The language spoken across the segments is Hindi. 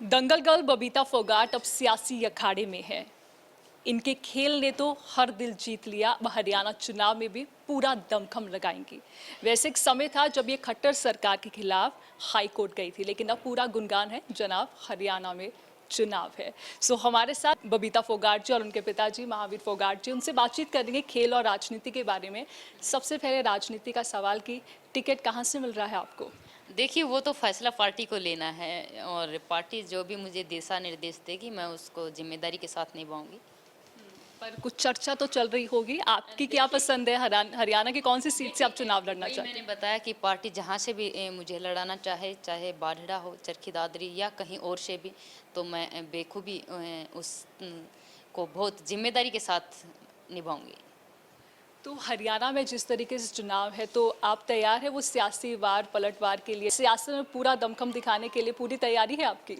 दंगल गर्ल बबीता फोगाट अब सियासी अखाड़े में है। इनके खेल ने तो हर दिल जीत लिया। वह हरियाणा चुनाव में भी पूरा दमखम लगाएंगी। वैसे एक समय था जब ये खट्टर सरकार के खिलाफ हाई कोर्ट गई थी, लेकिन अब पूरा गुणगान है जनाब हरियाणा में चुनाव है। सो हमारे साथ बबीता फोगाट जी और उनके पिताजी महावीर फोगाट जी, उनसे बातचीत करेंगे खेल और राजनीति के बारे में। सबसे पहले राजनीति का सवाल कि टिकट कहाँ से मिल रहा है आपको? देखिए, वो तो फैसला पार्टी को लेना है और पार्टी जो भी मुझे दिशा निर्देश देगी मैं उसको जिम्मेदारी के साथ निभाऊंगी। पर कुछ चर्चा तो चल रही होगी, आपकी क्या पसंद है? हरियाणा की कौन सी सीट से आप चुनाव लड़ना वही चाहते मैंने हैं? बताया कि पार्टी जहाँ से भी मुझे लड़ाना चाहे, चाहे बाढ़ड़ा हो, चरखी दादरी या कहीं और से भी, तो मैं बेखूबी उस को बहुत जिम्मेदारी के साथ निभाऊंगी। तो हरियाणा में जिस तरीके से चुनाव है, तो आप तैयार है वो सियासी वार पलटवार के लिए? सियासत में पूरा दमखम दिखाने के लिए पूरी तैयारी है आपकी?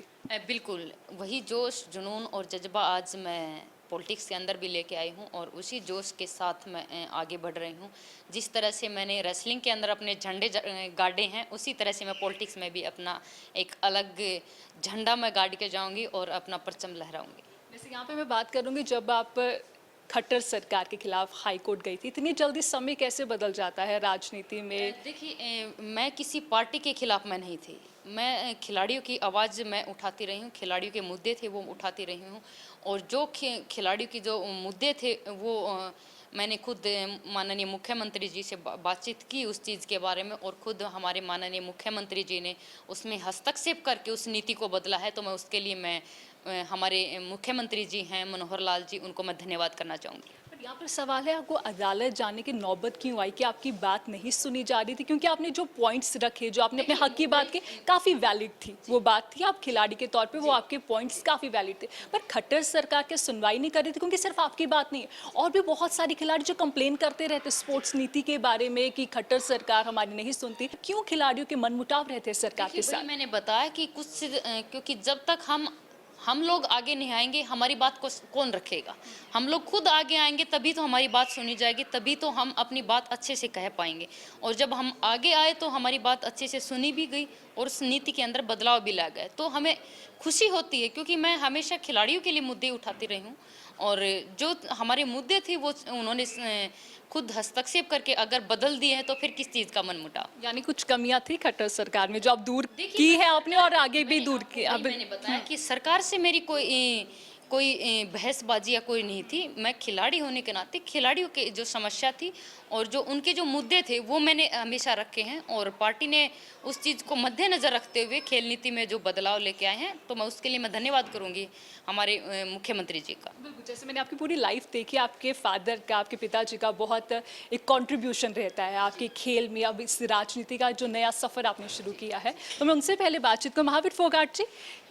बिल्कुल, वही जोश, जुनून और जज्बा आज मैं पॉलिटिक्स के अंदर भी लेके आई हूँ और उसी जोश के साथ मैं आगे बढ़ रही हूँ। जिस तरह से मैंने रेसलिंग के अंदर अपने झंडे गाड़े हैं, उसी तरह से मैं पॉलिटिक्स में भी अपना एक अलग झंडा मैं गाड़ के जाऊँगी और अपना परचम लहराऊँगी। वैसे यहाँ पे मैं बात करूँगी, जब आप खट्टर सरकार के खिलाफ हाई कोर्ट गई थी, इतनी जल्दी समय कैसे बदल जाता है राजनीति में? देखिए, मैं किसी पार्टी के खिलाफ मैं नहीं थी। मैं खिलाड़ियों की आवाज़ मैं उठाती रही हूँ, खिलाड़ियों के मुद्दे थे वो उठाती रही हूँ और जो खिलाड़ियों की जो मुद्दे थे वो मैंने खुद माननीय मुख्यमंत्री जी से बातचीत की उस चीज़ के बारे में और खुद हमारे माननीय मुख्यमंत्री जी ने उसमें हस्तक्षेप करके उस नीति को बदला है। तो मैं उसके लिए मैं हमारे मुख्यमंत्री जी हैं मनोहर लाल जी, उनको मैं धन्यवाद करना चाहूँगी। पर यहाँ पर सवाल है, आपको अदालत जाने की नौबत क्यों आई कि आपकी बात नहीं सुनी जा रही थी? क्योंकि आपने जो पॉइंट्स रखे, जो आपने अपने हक की बात की, काफ़ी वैलिड थी वो बात थी। आप खिलाड़ी के तौर पे वो आपके पॉइंट्स काफ़ी वैलिड थे, पर खट्टर सरकार के सुनवाई नहीं कर रही थी। क्योंकि सिर्फ आपकी बात नहीं है, और भी बहुत सारे खिलाड़ी जो कंप्लेन करते रहते स्पोर्ट्स नीति के बारे में कि खट्टर सरकार हमारी नहीं सुनती। क्यों खिलाड़ियों के मनमुटाव रहते सरकार के वही साथ? मैंने बताया कि क्योंकि जब तक हम लोग आगे नहीं आएंगे हमारी बात को कौन रखेगा। हम लोग खुद आगे आएंगे तभी तो हमारी बात सुनी जाएगी, तभी तो हम अपनी बात अच्छे से कह पाएंगे। और जब हम आगे आए तो हमारी बात अच्छे से सुनी भी गई और उस नीति के अंदर बदलाव भी ला गए, तो हमें खुशी होती है क्योंकि मैं हमेशा खिलाड़ियों के लिए मुद्दे उठाती रही हूँ और जो हमारे मुद्दे थे वो उन्होंने खुद हस्तक्षेप करके अगर बदल दिए हैं तो फिर किस चीज़ का मनमुटाव। यानी कुछ कमियां थी खट्टर सरकार में जो आप दूर देखिए, की है आपने, और आगे भी दूर की। वही अब मैंने बताया कि सरकार से मेरी कोई बहसबाजी या कोई नहीं थी। मैं खिलाड़ी होने के नाते खिलाड़ियों के जो समस्या थी और जो उनके जो मुद्दे थे वो मैंने हमेशा रखे हैं और पार्टी ने उस चीज़ को मद्देनज़र रखते हुए खेल नीति में जो बदलाव लेके आए हैं, तो मैं उसके लिए मैं धन्यवाद करूंगी हमारे मुख्यमंत्री जी का। बिल्कुल, जैसे मैंने आपकी पूरी लाइफ देखी, आपके फादर का, आपके पिताजी का बहुत एक कंट्रीब्यूशन रहता है आपके खेल में। अब इस राजनीति का जो नया सफ़र आपने शुरू किया है, तो मैं उनसे पहले बातचीत करूँ। महावीर फोगाट जी,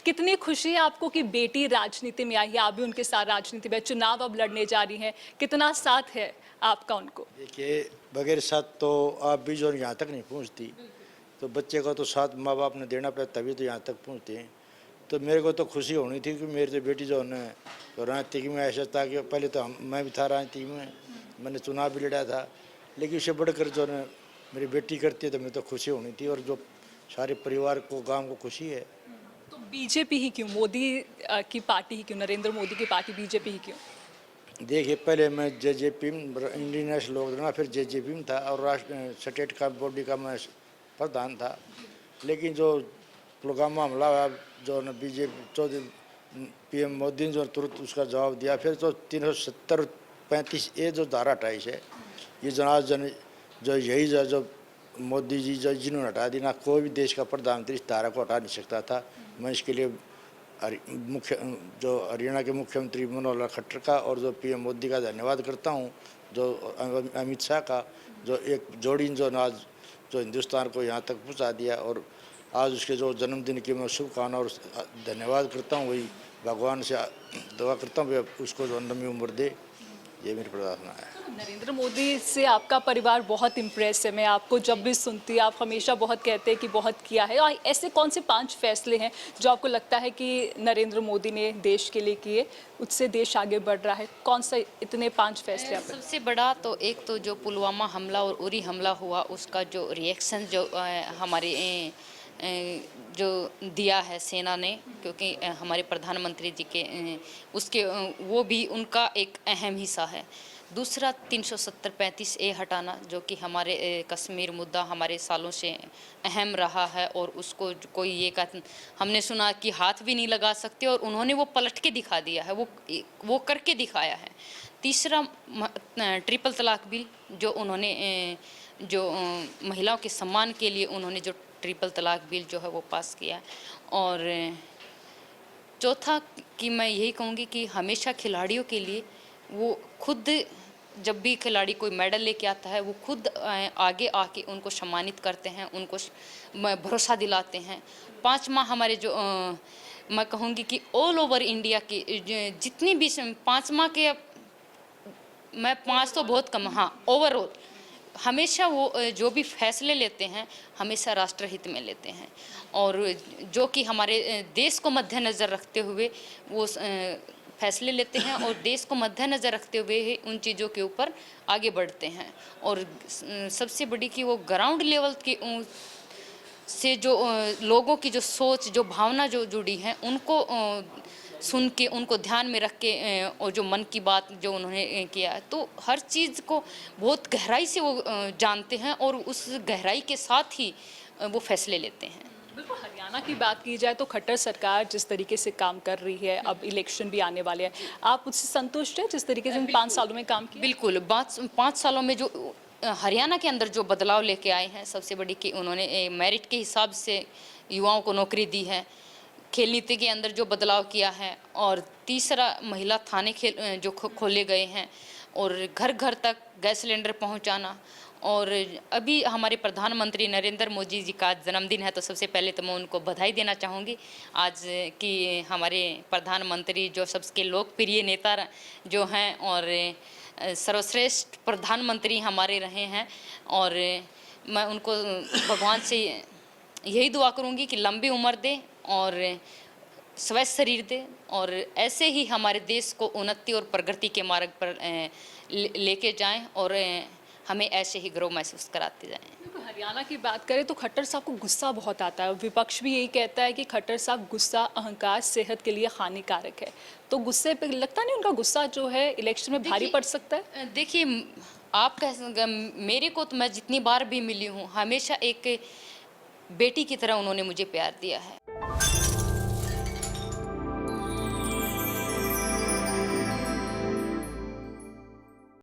कितनी खुशी है आपको कि बेटी राजनीति में आई है, आप भी उनके साथ राजनीति में चुनाव अब लड़ने जा रही हैं, कितना साथ है आपका उनको? देखिए, बगैर साथ तो आप भी जो यहाँ तक नहीं पहुँचती, तो बच्चे को तो साथ माँ बाप ने देना पड़ा तभी तो यहाँ तक पहुँचते हैं। तो मेरे को तो खुशी होनी थी कि मेरी तो बेटी जो है तो राजनीतिक में ऐसा था कि पहले तो मैं भी था राजनीतिक में, मैंने चुनाव भी लड़ा था, लेकिन उससे बढ़कर जो है मेरी बेटी करती है तो मुझे तो खुशी होनी थी और जो सारे परिवार को गाँव को खुशी है। तो बीजेपी ही क्यों? मोदी की पार्टी ही क्यों? नरेंद्र मोदी की पार्टी बीजेपी ही क्यों? देखिए, पहले मैं जेजेपी में इंडियन नेशनल लोक दल, फिर जेजेपी में था और राष्ट्र स्टेट का बॉडी का मैं प्रधान था। लेकिन जो पुलवामा हमला हुआ, जो न बीजेपी पीएम मोदी ने जो तुरंत उसका जवाब दिया, फिर तो 370 35 ए जो धारा 28 है, ये जन जो यही जो मोदी जी जो जिन्होंने हटा दी ना, कोई भी देश का प्रधानमंत्री इस धारा को हटा नहीं सकता था। मैं इसके लिए जो हरियाणा के मुख्यमंत्री मनोहर लाल खट्टर का और जो पीएम मोदी का धन्यवाद करता हूँ, जो अमित शाह का, जो एक जोड़ी जो आज जो हिंदुस्तान को यहाँ तक पहुँचा दिया। और आज उसके जो जन्मदिन की मैं शुभकामना और धन्यवाद करता हूँ। वही भगवान से दुआ करता हूँ उसको जो लंबी उम्र दे, ये मेरी प्रार्थना है। नरेंद्र मोदी से आपका परिवार बहुत इम्प्रेस है। मैं आपको जब भी सुनती, आप हमेशा बहुत कहते हैं कि बहुत किया है। और ऐसे कौन से 5 फैसले हैं जो आपको लगता है कि नरेंद्र मोदी ने देश के लिए किए, उससे देश आगे बढ़ रहा है? कौन सा इतने 5 फैसले आप? सबसे बड़ा तो एक तो जो पुलवामा हमला और उरी हमला हुआ उसका जो रिएक्शन जो हमारे जो दिया है सेना ने, क्योंकि हमारे प्रधानमंत्री जी के उसके वो भी उनका एक अहम हिस्सा है। दूसरा 370-35A हटाना, जो कि हमारे कश्मीर मुद्दा हमारे सालों से अहम रहा है, और उसको कोई ये हमने सुना कि हाथ भी नहीं लगा सकते, और उन्होंने वो पलट के दिखा दिया है, वो करके दिखाया है। तीसरा ट्रिपल तलाक बिल, जो उन्होंने जो महिलाओं के सम्मान के लिए उन्होंने जो ट्रिपल तलाक बिल जो है वो पास किया। और चौथा कि मैं यही कहूँगी कि हमेशा खिलाड़ियों के लिए वो खुद, जब भी खिलाड़ी कोई मेडल लेके आता है, वो खुद आगे आके उनको सम्मानित करते हैं, उनको भरोसा दिलाते हैं। 5 माह हमारे जो मैं कहूँगी कि ऑल ओवर इंडिया की जितनी भी 5 माह के, मैं 5 तो बहुत कम, हाँ, ओवरऑल हमेशा वो जो भी फैसले लेते हैं हमेशा राष्ट्रहित में लेते हैं, और जो कि हमारे देश को मद्देनज़र रखते हुए वो फैसले लेते हैं, और देश को मद्देनज़र रखते हुए ही उन चीज़ों के ऊपर आगे बढ़ते हैं। और सबसे बड़ी कि वो ग्राउंड लेवल की से जो लोगों की जो सोच, जो भावना जो जुड़ी है, उनको सुन के, उनको ध्यान में रख के, और जो मन की बात जो उन्होंने किया, तो हर चीज़ को बहुत गहराई से वो जानते हैं, और उस गहराई के साथ ही वो फैसले लेते हैं। बिल्कुल, हरियाणा की बात की जाए तो खट्टर सरकार जिस तरीके से काम कर रही है, अब इलेक्शन भी आने वाले हैं, आप उससे संतुष्ट हैं जिस तरीके से इन 5 सालों में काम किया? बिल्कुल, 5 सालों में जो हरियाणा के अंदर जो बदलाव लेके आए हैं, सबसे बड़ी कि उन्होंने मेरिट के हिसाब से युवाओं को नौकरी दी है, खेल नीति के अंदर जो बदलाव किया है, और तीसरा महिला थाने जो खोले गए हैं, और घर घर तक गैस सिलेंडर पहुंचाना। और अभी हमारे प्रधानमंत्री नरेंद्र मोदी जी का जन्मदिन है, तो सबसे पहले तो मैं उनको बधाई देना चाहूँगी आज कि हमारे प्रधानमंत्री जो सबके लोकप्रिय नेता जो हैं, और सर्वश्रेष्ठ प्रधानमंत्री हमारे रहे हैं, और मैं उनको भगवान से यही दुआ करूँगी कि लंबी उम्र दे और स्वस्थ शरीर दे, और ऐसे ही हमारे देश को उन्नति और प्रगति के मार्ग पर लेके जाएं, और हमें ऐसे ही गर्व महसूस कराते जाएं। हरियाणा की बात करें तो खट्टर साहब को गुस्सा बहुत आता है, विपक्ष भी यही कहता है कि खट्टर साहब गुस्सा, अहंकार सेहत के लिए हानिकारक है, तो गुस्से पे लगता नहीं उनका गुस्सा जो है इलेक्शन में भारी पड़ सकता है? देखिए, आप मेरे को तो, मैं जितनी बार भी मिली हूँ, हमेशा एक बेटी की तरह उन्होंने मुझे प्यार दिया है।